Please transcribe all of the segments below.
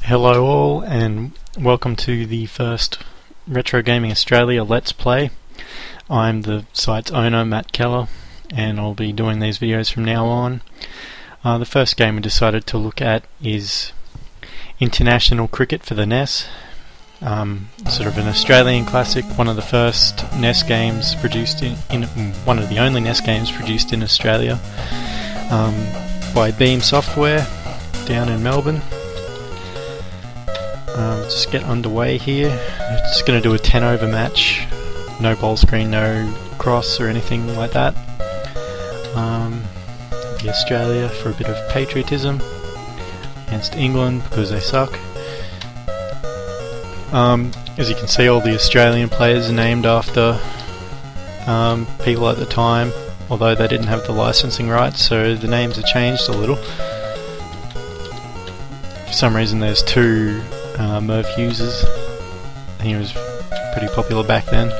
Hello all, and welcome to the first Retro Gaming Australia Let's Play. I'm the site's owner, Matt Keller, and I'll be doing these videos from now on. The first game we decided to look at is International Cricket for the NES. Sort of an Australian classic, one of the first NES games produced one of the only NES games produced in Australia by Beam Software down in Melbourne. Just get underway here. Just going to do a 10 over match. No ball screen, no cross or anything like that. The Australia for a bit of patriotism against England because they suck. As you can see, all the Australian players are named after people at the time, although they didn't have the licensing rights, so the names have changed a little. For some reason there's two Merv Hugheses. I think he was pretty popular back then.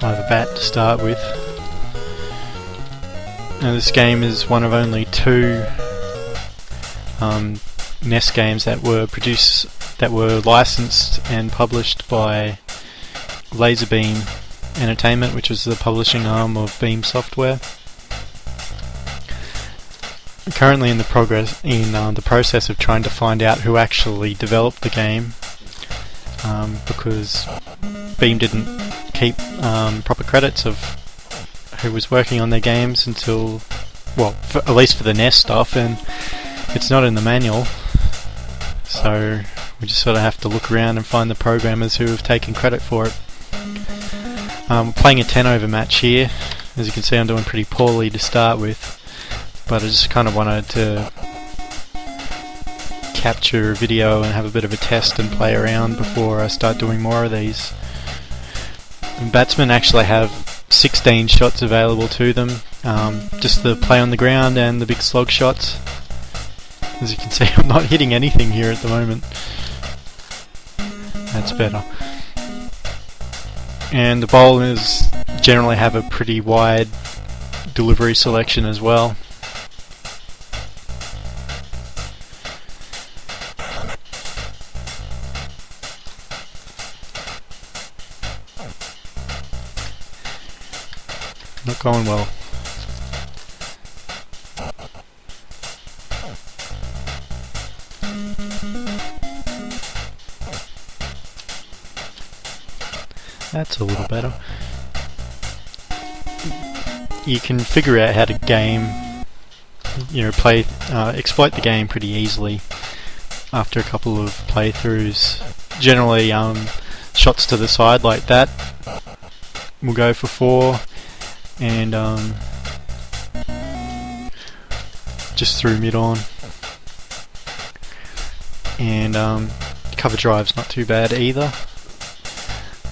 I have a bat to start with. Now this game is one of only two NES games that were licensed and published by Laserbeam Entertainment, which was the publishing arm of Beam Software. I'm currently in the process of trying to find out who actually developed the game, because Beam didn't keep proper credits of who was working on their games until, well, at least for the NES stuff, and it's not in the manual, so we just sort of have to look around and find the programmers who have taken credit for it. Playing a 10 over match here. As you can see, I'm doing pretty poorly to start with, but I just kind of wanted to capture a video and have a bit of a test and play around before I start doing more of these. And batsmen actually have 16 shots available to them, just the play on the ground and the big slog shots. As you can see, I'm not hitting anything here at the moment. That's better. And the bowlers generally have a pretty wide delivery selection as well. Not going well. That's a little better. You can figure out how to exploit the game pretty easily after a couple of playthroughs. Generally, shots to the side like that will go for 4, and just through mid-on. And cover drive's not too bad either.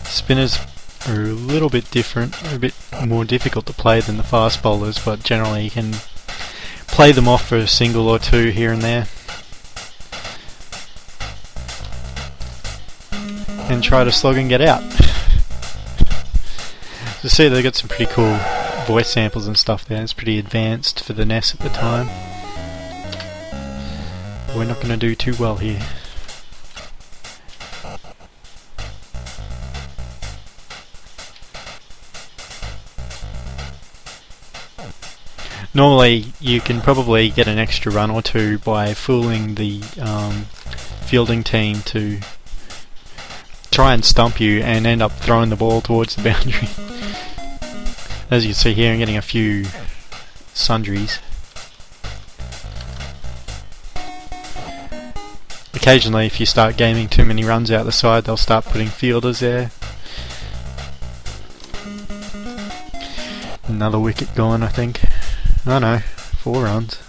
Spinners are a little bit different, a bit more difficult to play than the fast bowlers, but generally you can play them off for a single or two here and there. And try to slog and get out. So see, they've got some pretty cool voice samples and stuff there. It's pretty advanced for the NES at the time. We're not going to do too well here. Normally you can probably get an extra run or two by fooling the fielding team to try and stump you and end up throwing the ball towards the boundary. As you can see here, I'm getting a few sundries. Occasionally, if you start gaming too many runs out the side, they'll start putting fielders there. Another wicket gone, I think. Oh no, 4 runs.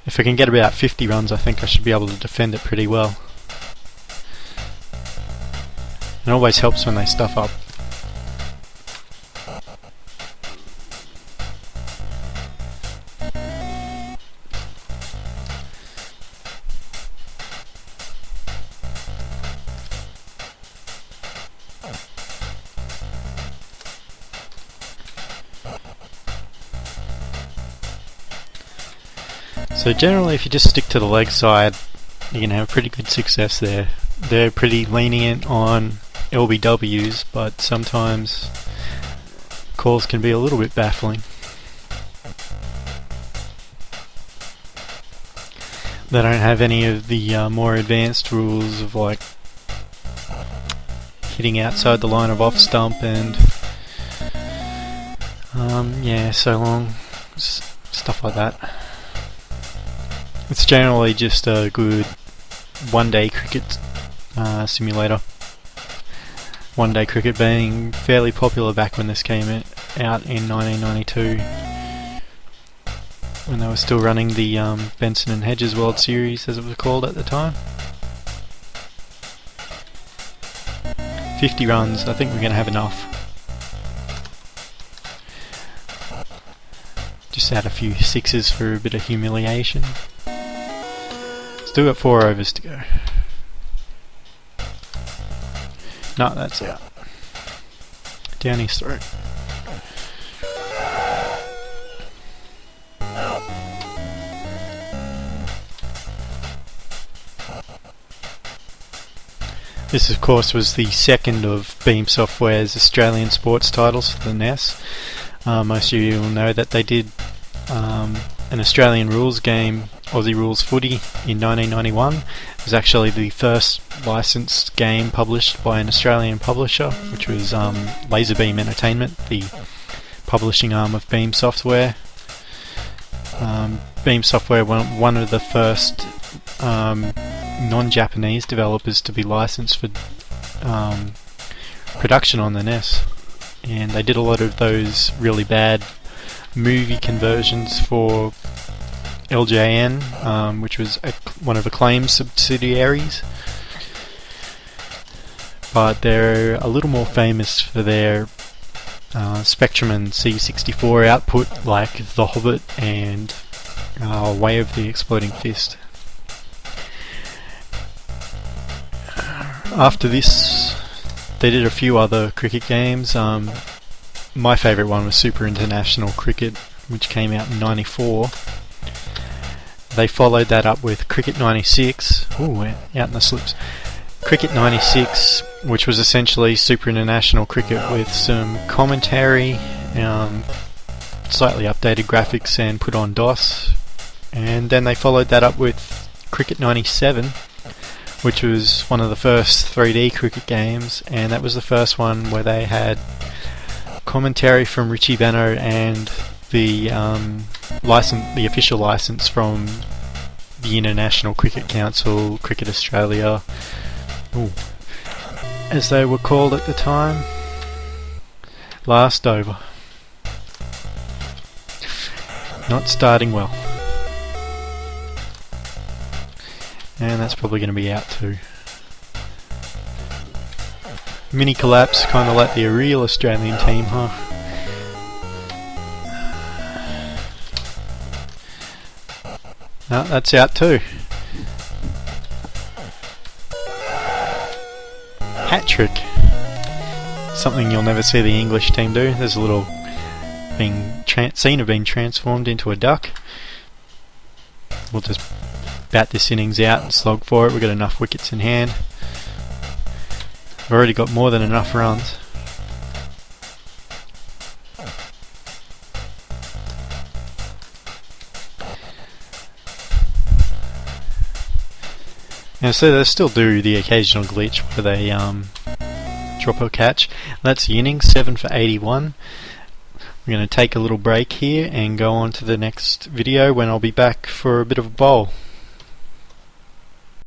If I can get about 50 runs, I think I should be able to defend it pretty well. It always helps when they stuff up. So generally, if you just stick to the leg side, you can have pretty good success there. They're pretty lenient on LBWs, but sometimes calls can be a little bit baffling. They don't have any of the more advanced rules of like hitting outside the line of off stump and yeah, so long, stuff like that. It's generally just a good one-day cricket simulator. One-day cricket being fairly popular back when this came out in 1992, when they were still running the Benson and Hedges World Series, as it was called at the time. 50 runs, I think we're going to have enough. Just add a few sixes for a bit of humiliation. Still got 4 overs to go. No, that's out. Down his throat. This, of course, was the second of Beam Software's Australian sports titles for the NES. Most of you will know that they did an Australian rules game, Aussie Rules Footy, in 1991. It was actually the first licensed game published by an Australian publisher, which was Laserbeam Entertainment, the publishing arm of Beam Software. Beam Software were one of the first non-Japanese developers to be licensed for production on the NES, and they did a lot of those really bad movie conversions for LJN, which was one of Acclaim's subsidiaries, but they're a little more famous for their Spectrum and C64 output, like The Hobbit and Way of the Exploding Fist. After this, they did a few other cricket games. My favourite one was Super International Cricket, which came out in '94. They followed that up with Cricket 96. Ooh, we're out in the slips. Cricket 96, which was essentially Super International Cricket with some commentary, slightly updated graphics and put on DOS. And then they followed that up with Cricket 97, which was one of the first 3D cricket games, and that was the first one where they had commentary from Richie Benaud and the the official license from the International Cricket Council, Cricket Australia, as they were called at the time. Last over. Not starting well. And that's probably going to be out too. Mini collapse, kind of like the real Australian team, huh? No, that's out too. Hat trick. Something you'll never see the English team do. There's a little scene of being transformed into a duck. We'll just bat this innings out and slog for it. We've got enough wickets in hand. We've already got more than enough runs. Now, so they still do the occasional glitch where they drop a catch. That's the innings, 7 for 81. We're going to take a little break here and go on to the next video when I'll be back for a bit of a bowl.